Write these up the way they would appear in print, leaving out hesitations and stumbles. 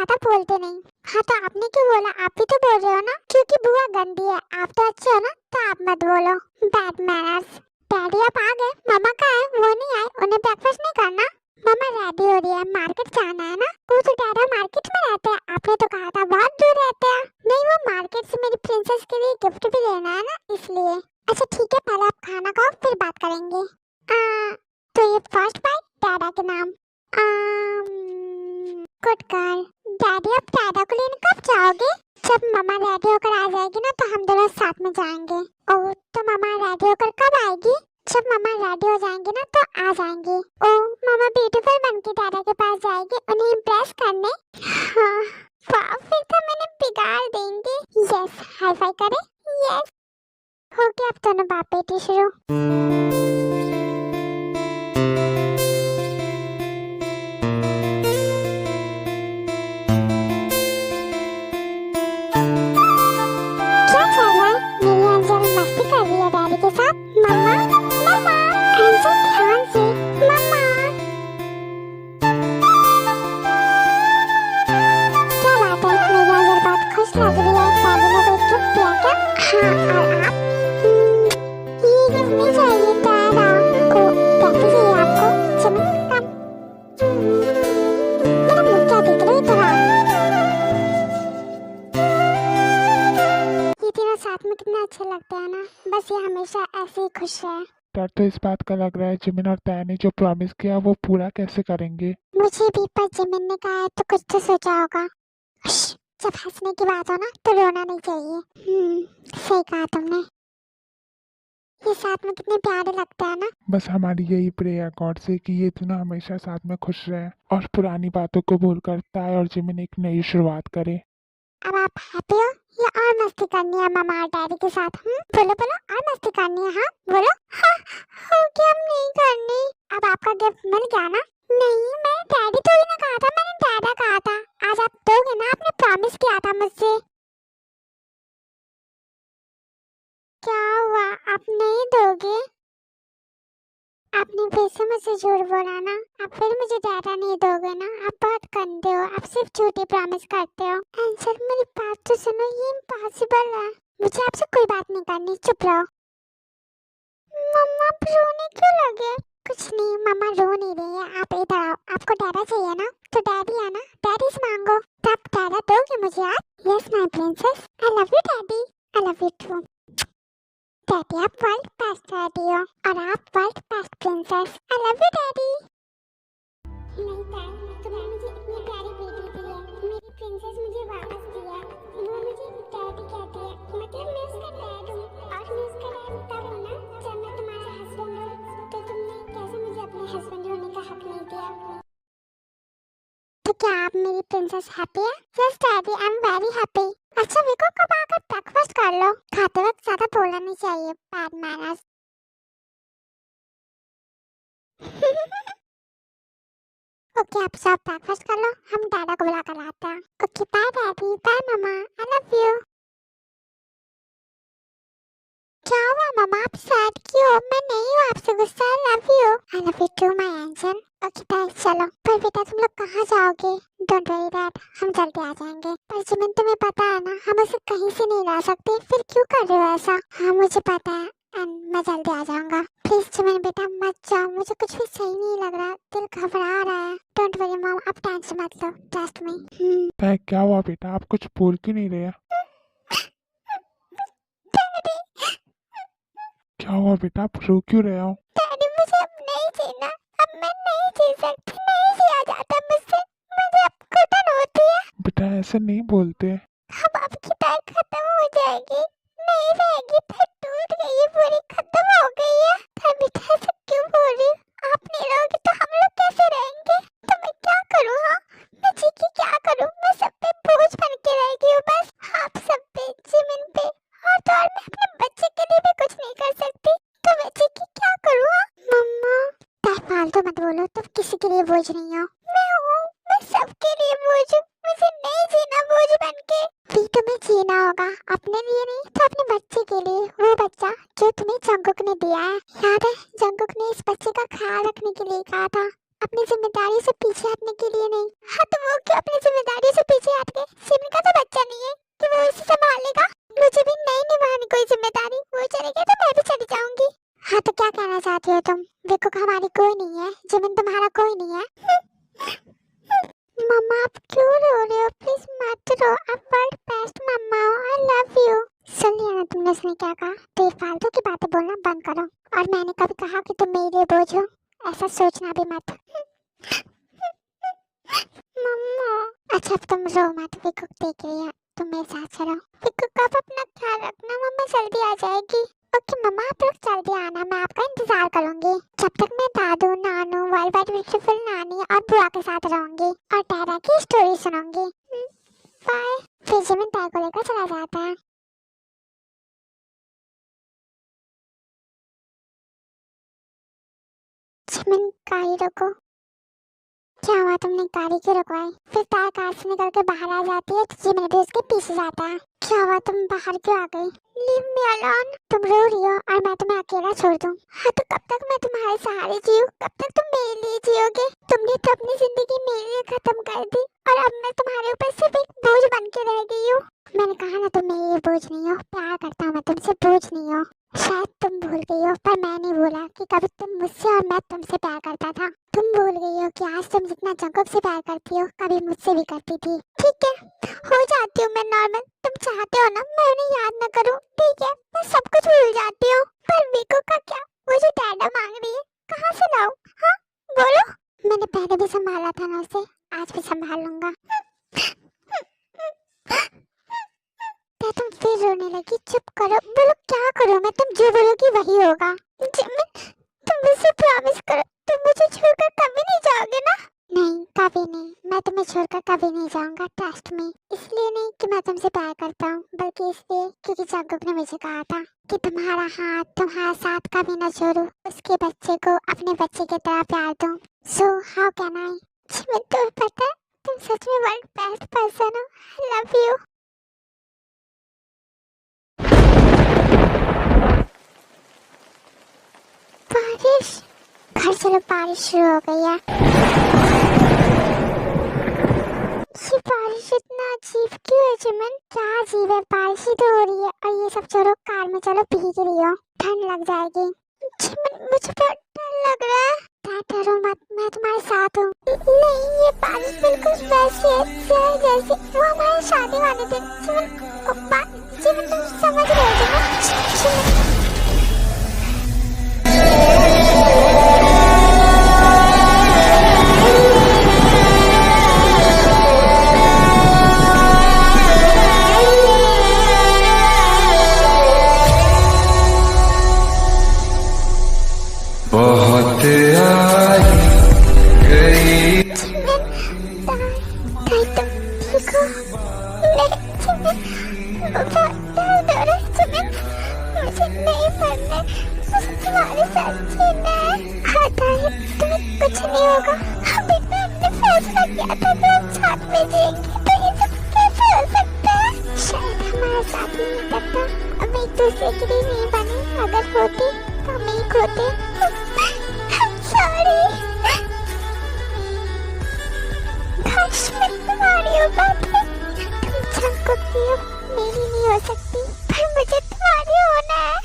ज्यादा बोलते नहीं। हाँ तो आपने क्यों बोला? आप भी तो बोल रहे हो ना, क्योंकि बुआ गंदी है, आप तो अच्छे हो ना, तो आप मत बोलो। Bad manners. डैडी आप आ गए, मामा कहाँ है? वो नहीं आए, उन्हें ब्रेकफास्ट नहीं करना? मामा रेडी हो रही है, मार्केट जाना है ना? वो तो डैडा मार्केट में रहते हैं, आपने तो कहा था बहुत दूर रहते हैं। नहीं, वो मार्केट से मेरी प्रिंसेस के लिए गिफ्ट भी लेना है ना, इसलिए। अच्छा ठीक है, पहले आप खाना खाओ फिर बात करेंगे। तो ये फर्स्ट बाइट डैडा के नाम। Good girl. डैडी आप डैडा को लेने कब जाओगे? जब मम्मा रेडी होकर आ जाएगी ना तो हम दोनों साथ में जाएंगे। ओह, तो मम्मा रेडी होकर कब आएगी? जब मम्मा रेडी हो जाएंगी ना तो आ जाएंगी। ओह, मम्मा ब्यूटीफुल बनके डैडा के पास जाएगी उन्हें इम्प्रेस करने। हाँ, वाह, फिर तो मैंने बिगाड़ देंगे। यस, हाई फाई करें। यस, हो गया अब दोनों बाप बेटी शुरू। क्या चल रहा है? मेरी अंजल मस्ती कर रही है डैडी के साथ। मम्मा, मम्मा, अंजल ध्यान से। मम्मा, क्या बात है? मेरी अंजल बहुत खुश लग रही है। डैडी ने कोई गिफ्ट दिया क्या? हाँ, और आप? ये गिफ्ट नहीं चाहिए डैडा को। कैसे चाहिए आपको? चलो कम। मेरा मुंह क्या दिख रही है? ये तीनों साथ में कितना अच्छे लगते हैं ना। बस ये हमेशा ऐसे ही खुश रहे। डर तो इस बात का लग रहा है जिमिन और तय ने जो प्रॉमिस किया वो पूरा कैसे करेंगे। मुझे भी, पर जिमिन ने कहा है तो कुछ तो सोचा होगा। जब हंसने की बात हो ना तो रोना नहीं चाहिए। सही कहा तुमने। ये साथ में कितने प्यारे लगते हैं ना। बस हमारी यही प्रेयर गॉड से कि ये दोनों हमेशा साथ में खुश रहें और पुरानी बातों को भूलकर तय और जिमिन एक नई शुरुआत करें। अब आप हैप्पी हो या और मस्ती करनी है मम्मा और डैडी के साथ? बोलो बोलो, और मस्ती करनी है? हाँ बोलो। हाँ, हो गया, हम नहीं करनी। अब आपका गिफ्ट मिल गया ना? नहीं, मैंने डैडी थोड़ी ना कहा था, मैंने डैडा कहा था। आज आप दोगे ना? आपने प्रॉमिस किया था मुझसे। क्या हुआ, आप नहीं दोगे? आपने फिर से मुझसे झूठ बोला ना। आप फिर मुझे डैडा नहीं दोगे ना? आप बहुत गंदे हो, आप सिर्फ झूठी प्रॉमिस करते हो। आंसर, मेरी बात तो सुनो, ये इम्पॉसिबल है। मुझे आपसे कोई बात नहीं करनी, चुप रहो। मम्मा आप रोने क्यों लगे? कुछ नहीं, मम्मा रो नहीं रही है। आप इधर आओ। आपको डैडा चाहिए ना? तो डैडी है ना, डैडी से मांगो। तब डैडा दोगे मुझे आज? Yes my princess, I love you daddy. I love you too. Daddy आप वर्ल्ड बेस्ट डैडी हो और आप world best princess. I love you daddy. नहीं ताई, तुमने मुझे इतनी प्यारी बेटी दी है, मेरी प्रिंसेस मुझे वापस दी है। वो मुझे डैडी कहती है, मतलब मैं उसका डैड हूँ। और मैं उसका डैड तब हूँ ना जब मैं तुम्हारा हस्बैंड हूँ। तो तुमने कैसे मुझे अपने हस्बैंड होने का हक नहीं दिया? तो क्या आप मेरी प्रिंसेस हैप्पी है? Yes daddy, I am very happy. अच्छा विको, कब आकर ब्रेकफास्ट कर लो। खाते वक्त ज्यादा बोलना नहीं चाहिए, बैड मैनर्स। ओके, आप सब ब्रेकफास्ट कर लो, हम डैडा को बुला कर लाते हैं। Okay, bye daddy, bye mama, I love you. क्या हुआ मम्मा, आप सैड क्यों हो? मैं नहीं हूँ आपसे गुस्सा। I love you. I love you too my angel. Okay bye, चलो। पर बेटा तुम लोग कहाँ जाओगे? डोंट वरी डैड, हम जल्दी आ जाएंगे। पर जिमिन तुम्हें पता है ना, हम उसे कहीं से नहीं ला सकते। फिर क्यों कर रहे हो ऐसा? हाँ मुझे पता है, एंड मैं जल्दी आ जाऊंगा। प्लीज जिमिन बेटा मत जाओ, मुझे कुछ भी सही नहीं लग रहा, दिल घबरा रहा है। डोंट वरी मॉम, आप टेंशन मत लो, ट्रस्ट मी। तय क्या हुआ बेटा, आप कुछ बोल क्यों नहीं रहे? क्या हुआ बेटा, आप रो क्यों रहे हो? डैडी मुझे अब नहीं जीना, अब मैं नहीं जी सकती, नहीं जिया जाता मुझसे, मुझे अब घुटन होती है। बेटा ऐसे नहीं बोलते। अब आपकी पैर खत्म हो जाएगी, नहीं रहेगी, पैर टूट गई है पूरी, खत्म हो गई है। पर बेटा ऐसा क्यों बोल रही हो? आप नहीं रहोगे तो हम लोग कैसे रहेंगे? तो मैं क्या करूँ? हाँ, मैं जी की क्या करूँ? मैं सब पे बोझ बन के रह गई हूँ बस। आप सब पे, जिमिन पे, और तो और मैं अपने बच्चे के लिए भी कुछ नहीं कर सकती। तो मैं जी की क्या करूँ? हाँ? मम्मा, फालतू मत बोलो, तुम किसी के लिए बोझ नहीं हो। मैं हूँ, मैं सबके लिए बोझ हूँ। मुझे नहीं जीना बोझ बन के। भी तुम्हें जीना होगा, अपने लिए नहीं तो अपने बच्चे के लिए। वो बच्चा जो तुम्हें जंगकुक ने दिया है, याद है? जंगकुक ने इस बच्चे का ख्याल रखने के लिए कहा था। अपनी जिम्मेदारी से पीछे हटने के लिए नहीं। हाँ तो वो क्यों अपनी जिम्मेदारी से पीछे हट गए? सिमरन का तो बच्चा नहीं है कि वो इसे संभाल लेगा। मुझे भी नहीं निभानी कोई जिम्मेदारी। वो चले गए तो मैं भी चली जाऊंगी। हाँ तो क्या कहना चाहती हो तुम? देखो हमारी कोई नहीं है, जिमिन तुम्हारा कोई नहीं है। मम्मा आप क्यों रो रहे हो? प्लीज मत रो, आप वर्ल्ड बेस्ट मम्मा हो। आई लव यू। सुन लिया ना तुमने उसने क्या कहा? तो ये फालतू की बातें बोलना बंद करो। और मैंने कभी कहा कि तुम मेरे लिए बोझ हो? ऐसा सोचना भी मत। मम्मा अच्छा अब तुम रो मत, विक्कू देख रही है, तुम मेरे साथ चलो। विक्कू कब अपना ख्याल रखना, मम्मा जल्दी आ जाएगी। ओके मम्मा आप लोग जल्दी आना, मैं आपका इंतजार करूंगी। जब तक मैं दादू नानू वर्ल्ड वाइड ब्यूटीफुल नानी और बुआ के साथ रहूंगी और डैडा की स्टोरी सुनूंगी। बाय। फिर जिमिन ताई को लेकर चला जाता है। जिमिन गाड़ी रोको। क्या हुआ तुमने गाड़ी क्यों रुकवाई? फिर ताई कार से निकल के बाहर आ जाती है तो जिमिन भी उसके पीछे जाता है। क्या हुआ तुम बाहर क्यों आ गई? Leave me alone. तुम रो रही हो और मैं तुम्हें अकेला छोड़ दूं? हाँ तो कब तक मैं तुम्हारे सहारे जीऊं? कब तक तुम मेरे लिए जियोगे? तुमने तो अपनी जिंदगी मेरे लिए खत्म कर दी और अब मैं तुम्हारे ऊपर सिर्फ एक बोझ बन के रह गई हूँ। मैंने कहा ना तुम मेरे लिए बोझ नहीं हो। प्यार करता हूँ मैं तुमसे, बोझ नहीं हो। शायद तुम भूल गई हो पर मैं नहीं भूला कि कभी तुम मुझसे और मैं तुमसे प्यार करता था। तुम भूल गई हो कि आज तुम जितना जंगकुक से प्यार करती हो कभी मुझसे भी करती थी। ठीक है हो जाती हूँ मैं नॉर्मल। तुम चाहते हो ना मैं उन्हें याद न करूँ? ठीक है मैं सब कुछ भूल जाती हूँ। पर विक्कू का क्या? वो जो डैडा मांग रही है कहाँ से लाऊं? हाँ बोलो। मैंने पहले भी संभाला था ना उसे, आज भी संभाल लूंगा। तुम फिर रोने लगी। चुप करो। बोलो क्या करूं मैं? तुम जो बोलोगी वही होगा। जिमिन तुम मुझसे प्रॉमिस करो तुम मुझे छोड़कर कभी नहीं जाओगे ना? नहीं कभी नहीं, मैं तुम्हें छोड़कर कभी नहीं जाऊंगा। Trust me. इसलिए नहीं कि मैं तुमसे प्यार करता हूँ बल्कि इसलिए क्योंकि जंगकुक ने मुझे कहा था कि तुम्हारा हाथ तुम्हारा साथ कभी न छोड़ूं, उसके बच्चे को अपने बच्चे की तरह प्यार दूं। So how can I? Jimin तुम्हें पता है तुम सच में वर्ल्ड बेस्ट पर्सन हो। आई लव यू। बारिश। घर चलो बारिश शुरू हो गई है। ये बारिश इतना अजीब क्यों है जिमिन? क्या अजीब है? बारिश ही तो हो रही है और ये सब छोड़ो कार में चलो, भीग रही हो, ठंड लग जाएगी। जिमिन मुझे बहुत डर लग रहा है। डरो मत, मैं तुम्हारे साथ हूँ। नहीं ये बारिश बिल्कुल वैसी है जैसी वो हमारे शादी वाले दिन। जिमिन तुम समझ रहे हो जिमिन? बहुत आई गई। मुझे नहीं मरना, मुझे तुम्हारे साथ जीना है। कुछ नहीं होगा। अभी तो हमने फैसला किया था कि हम साथ में जिएंगे, तो ये सब कैसे हो सकता है? शायद हमारा साथ नहीं करता, हम एक दूसरे के लिए नहीं बने। अगर होती तो हम एक होते। सॉरी काश मैं तुम्हारी हो पाती। तुम जंगकुक की हो, मेरी नहीं हो सकती, पर मुझे तुम्हारी होना है।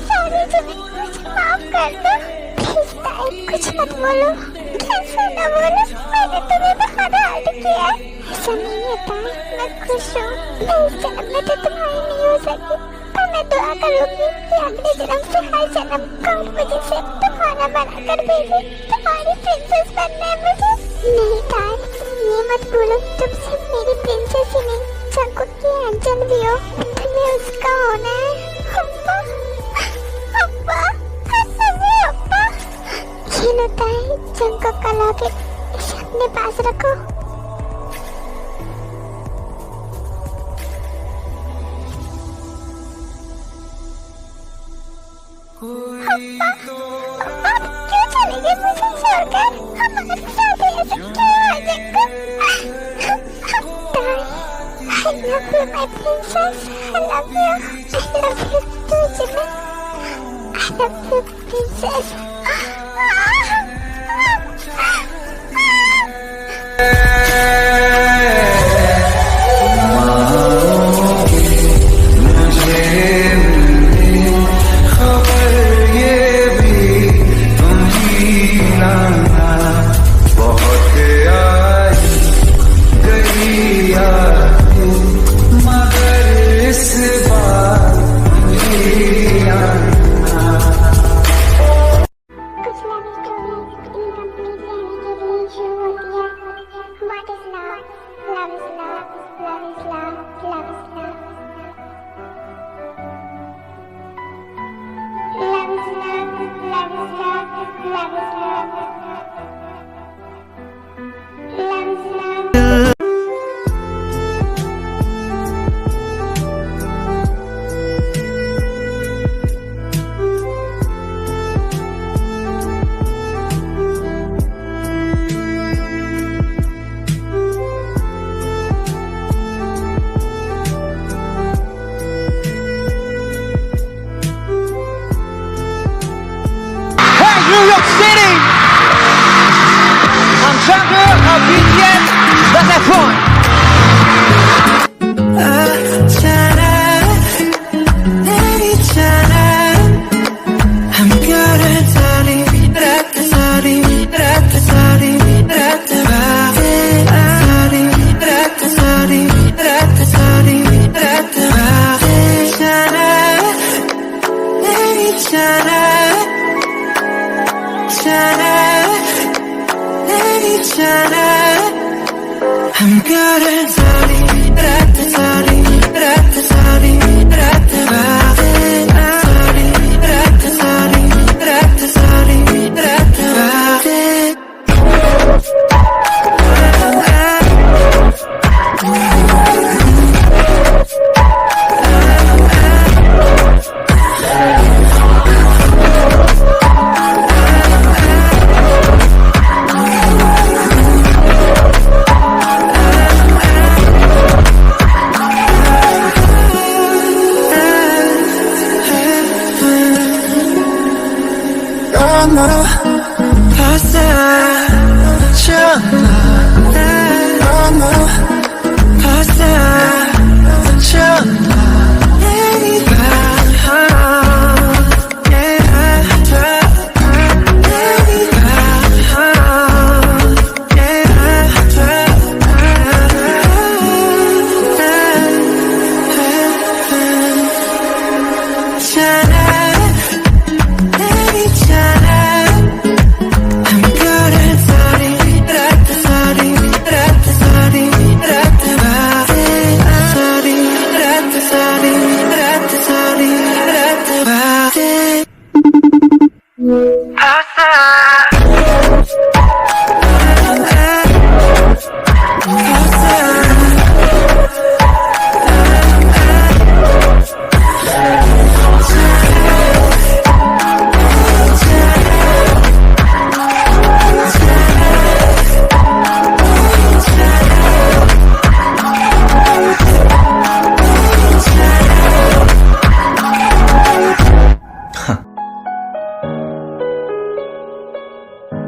सॉरी जिमिन, मुझे माफ कर दो। प्लीज ताई कुछ मत बोलो। कैसे न बोलो? मैंने तुम्हें बहुत हर्ट किया। ऐसा नहीं है ताई, मैं खुश हूँ। मैं इस जन्म में तो तुम्हारी नहीं हो सकी, पर मैं दुआ करूंगी कि अगले जन्म से हर जन्म गॉड मुझे सिर्फ तुम्हारा बनाकर भेजे। तुम्हारी प्रिंसेस बनना है मुझे। नहीं ताई ये मत बोलो, तुम सिर्फ मेरी प्रिंसेस ही नहीं जंगकुक की एंजल भी हो। तुम्हें उसका होना है। अब्बा अब्बा अब्बा। ये लो ताई जंगकुक का लॉकेट, इसे अपने पास रखो। आप क्यों चले गए मुझे छोड़कर? हमारे साथ ऐसे क्यों हुआ Jungkook? I love you my princess, I love you, I love you too Jimin, I love you princess। City! Ang jungle of BTS, that's that point! I'm good at sorry, sorry,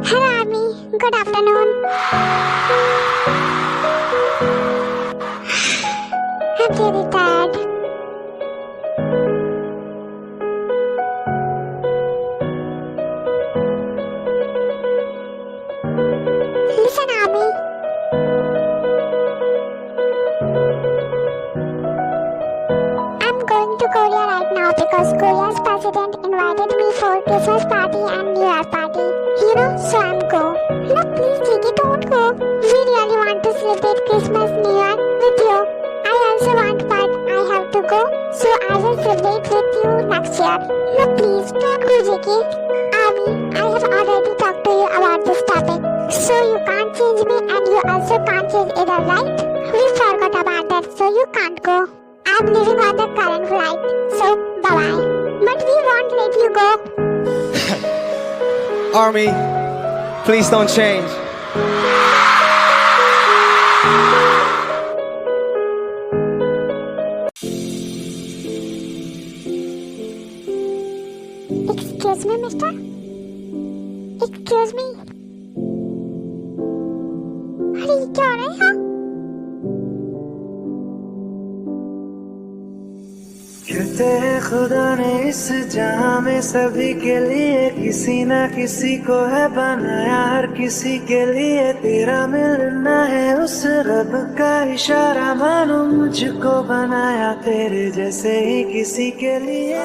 Hello, Army. Good afternoon. I'm really tired. Listen, Army. I'm going to Korea right now because Korea's president invited me for Christmas party and New Year party. So I'm go. No, please, Jiggy, don't go. We really want to celebrate Christmas, New Year with you. I also want, but I have to go. So I will celebrate with you next year. No, please, don't go, Jiggy. Army, I have already talked to you about this topic. So you can't change me and you also can't change either, right? We forgot about that, so you can't go. I'm leaving on the current flight. So, bye-bye. But we won't let you go. Army, please don't change. Excuse me, mister? Excuse me? अरे ये क्या हो रहा है यहाँ? तेरे खुदा ने इस जहां में सभी के लिए किसी ना किसी को है बनाया, हर किसी के लिए तेरा मिलना है उस रब का इशारा, मानो मुझको बनाया तेरे जैसे ही किसी के लिए।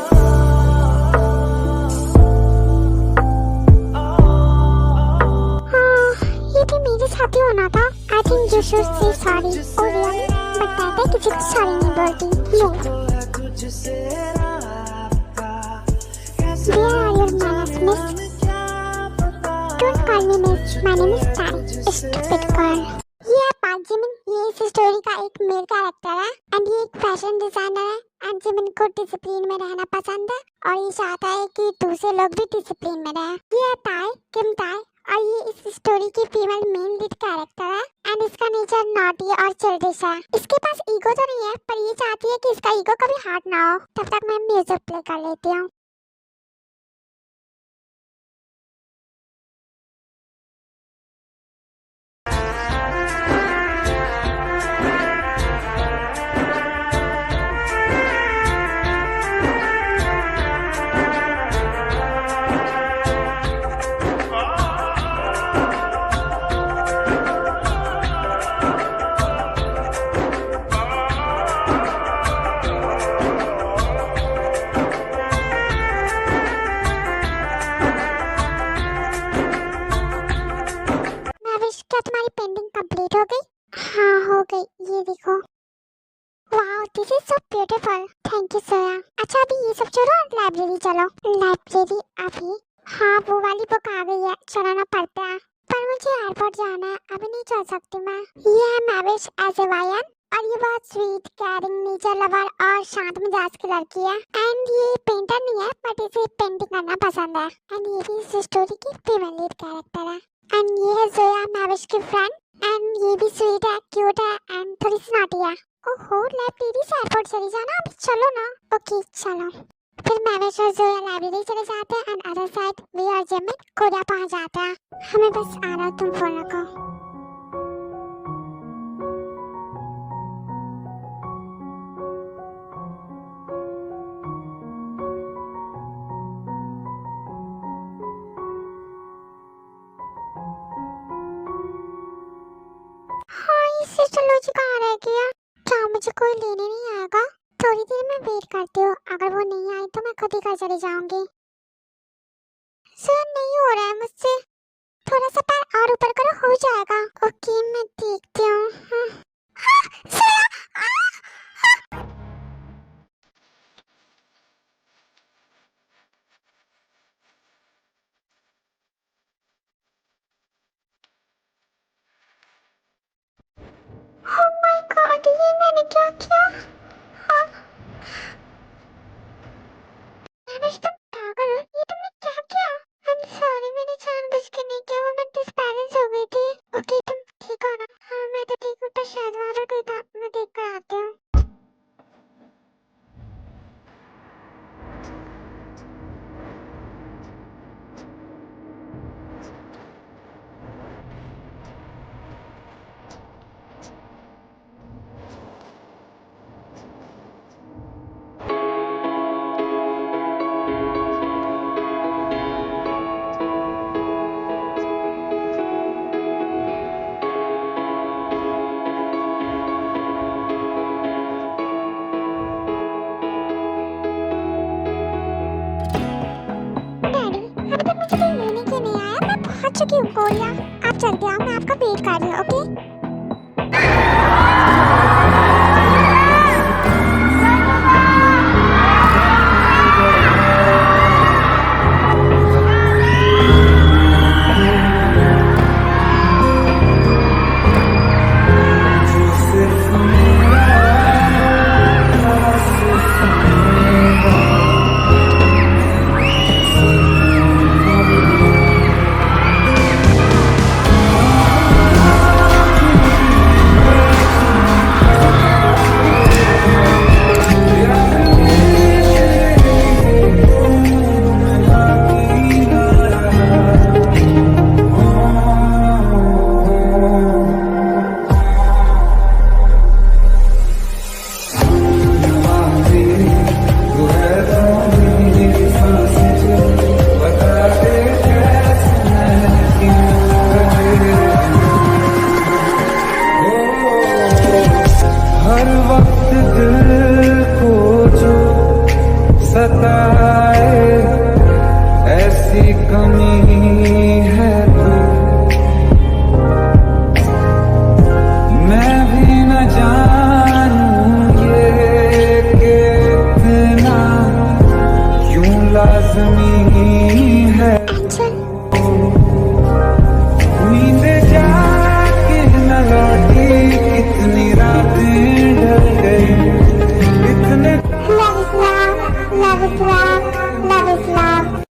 ये भी मेरे साथ ही होना था। I think you should say sorry. Oh really? But मैं किसी को sorry नहीं बोलती। No. Where are your manners, miss? Don't call me miss. My name is Tari. Stupid girl. ये है पार्क जिमिन। ये इस स्टोरी का एक मेल कैरेक्टर है एंड ये एक फैशन डिजाइनर है एंड जिमिन को डिसिप्लिन में रहना पसंद है और ये चाहता है कि दूसरे लोग भी डिसिप्लिन में रहें। ये है ताई, किम ताई, और ये इस स्टोरी की फीमेल मेन लीड कैरेक्टर है एंड इसका नेचर नॉटी और चिल्डिश है। इसके पास ईगो तो नहीं है पर ये चाहती है कि इसका ईगो कभी हर्ट ना हो। तब तक मैं म्यूजिक प्ले कर लेती हूँ। चलो लाइब्रेरी अभी। हाँ वो वाली बुक आ गई है, चलो ना पढ़ते हैं। पर मुझे एयरपोर्ट जाना है, अभी नहीं चल सकती मैं। ये है मैविश एज ए वायन और ये बहुत स्वीट केयरिंग नेचर लवर और शांत मिजाज की लड़की है। एंड ये पेंटर नहीं है बट इसे पेंटिंग करना पसंद है। एंड ये भी इस स्टोरी की फीमेल लीड कैरेक्टर है। एंड ये है जोया मैविश की फ्रेंड। एंड ये भी स्वीट है, क्यूट है एंड थोड़ी सी नॉटी है। ओहो लाइब्रेरी से एयरपोर्ट चली जाना, अभी चलो ना। ओके चलो। फिर मैविश और जोया लाइब्रेरी चले जाते हैं एंड अदर साइड वी और जिमिन कोरिया पहुंच जाते हैं। हमें बस आ रहा, तुम फोन रखो। हाँ ये सिस्टर लोजी कहाँ रह गया? क्या मुझे कोई लेने नहीं आएगा? थोड़ी देर में वेट करती हूँ, अगर वो नहीं आई तो मैं खुद ही घर चली जाऊंगी। सर नहीं हो रहा है मुझसे, थोड़ा सा पैर और ऊपर करो, हो जाएगा। ओके मैं देखती हूँ। Oh my God, ये मैंने क्या किया? हाँ। मैंने तो पागल हूँ, ये तुमने क्या किया? I'm sorry, मैंने जानबूझ के नहीं किया, वो मैं डिस्बैलेंस हो गई थी। ओके तुम ठीक हो ना? हाँ मैं तो ठीक हूँ, तो शायद वहाँ रुक गई था, मैं देख कर आती हूँ। डैडी अभी तक मुझे कोई लेने के नहीं आया, मैं पहुँच चुकी हूँ कोरिया। आप चलते आओ, मैं आपका वेट कर रही हूँ। ओके हर वक्त दिल को जो सताए ऐसी कमी है तू, मैं भी न जानूं ये कि इतना क्यों लाज़मी है। नींद जाके न लौटी, कितनी रातें ढल गई, इतने love is love, love is love, love is love।